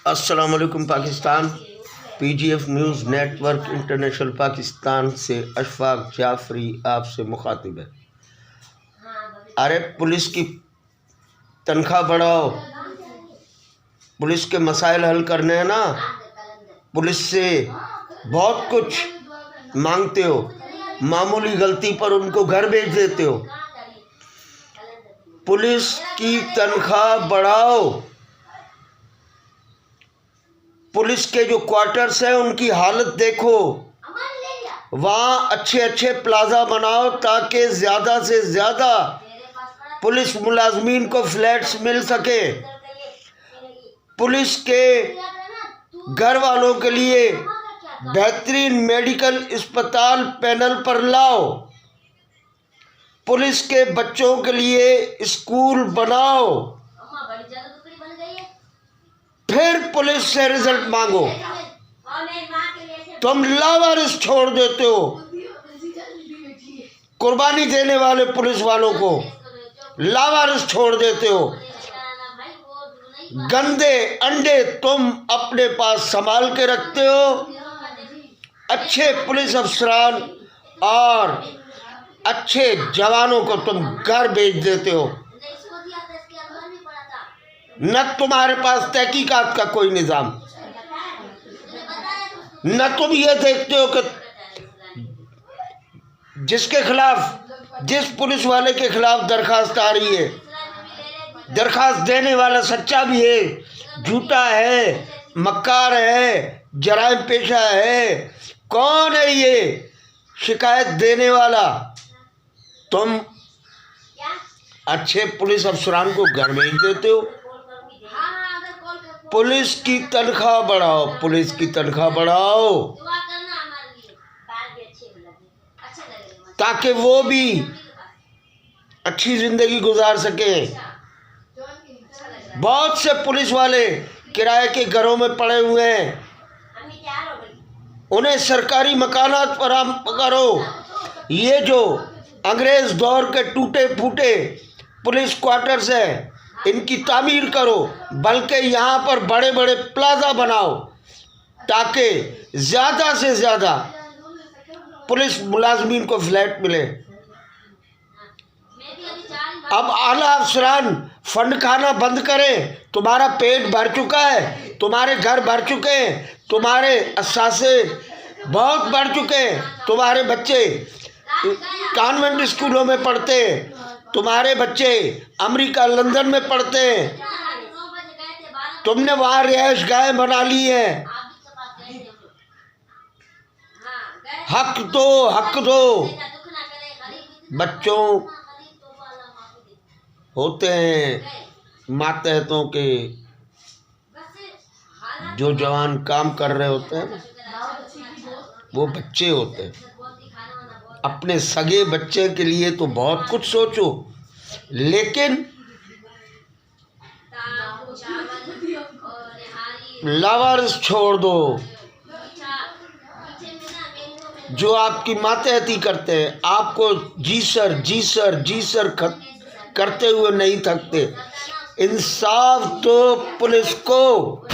अस्सलाम वालेकुम Pakistan. PGF news network international Pakistan से अशफाक जाफरी आपसे मुखातिब है। अरे पुलिस की तनख्वाह बढ़ाओ, पुलिस के मसाइल हल करने हैं ना। पुलिस से बहुत कुछ मांगते हो, मामूली गलती पर उनको घर भेज देते हो। पुलिस की तनख्वाह बढ़ाओ। पुलिस के जो क्वार्टर्स हैं उनकी हालत देखो, वहाँ अच्छे अच्छे प्लाजा बनाओ ताकि ज़्यादा से ज़्यादा पुलिस मुलाजमीन को फ्लैट्स मिल सके। पुलिस के घर वालों के लिए बेहतरीन मेडिकल अस्पताल पैनल पर लाओ। पुलिस के बच्चों के लिए स्कूल बनाओ, फिर पुलिस से रिजल्ट मांगो। तुम लावारिस छोड़ देते हो कुर्बानी देने वाले पुलिस वालों को, लावारिस छोड़ देते हो। गंदे अंडे तुम अपने पास संभाल के रखते हो। अच्छे पुलिस अफसरान और अच्छे जवानों को तुम घर भेज देते हो। न तुम्हारे पास तहकीकात का कोई निज़ाम, न तुम ये देखते हो कि जिसके खिलाफ, जिस पुलिस वाले के खिलाफ दरखास्त आ रही है, दरखास्त देने वाला सच्चा भी है, झूठा है, मक्कार है, जराइम पेशा है। कौन है ये शिकायत देने वाला? तुम अच्छे पुलिस अफसरान को घर भेज देते हो। पुलिस की तनख्वाह बढ़ाओ, पुलिस की तनख्वाह बढ़ाओ ताकि वो भी अच्छी जिंदगी गुजार सके। बहुत से पुलिस वाले किराए के घरों में पड़े हुए हैं, उन्हें सरकारी मकानात फराहम करो। ये जो अंग्रेज दौर के टूटे फूटे पुलिस क्वार्टर्स है, इनकी तामीर करो, बल्कि यहाँ पर बड़े बड़े प्लाजा बनाओ ताकि ज़्यादा से ज़्यादा पुलिस मुलाजमीन को फ्लैट मिले। अब आला अफसरान फंड खाना बंद करें। तुम्हारा पेट भर चुका है, तुम्हारे घर भर चुके हैं, तुम्हारे असासे बहुत बढ़ चुके हैं, तुम्हारे बच्चे कॉन्वेंट स्कूलों में पढ़ते हैं, तुम्हारे बच्चे अमेरिका लंदन में पढ़ते हैं, तुमने वहाँ रिहाइश गाहें बना ली हैं। हक दो, हक दो। बच्चों होते हैं मातहतों के, जो जवान काम कर रहे होते हैं, वो बच्चे होते हैं। अपने सगे बच्चे के लिए तो बहुत कुछ सोचो, लेकिन लावारिस छोड़ दो। जो आपकी मातहती करते हैं, आपको जी सर जी सर जी सर करते हुए नहीं थकते। इंसाफ तो पुलिस को।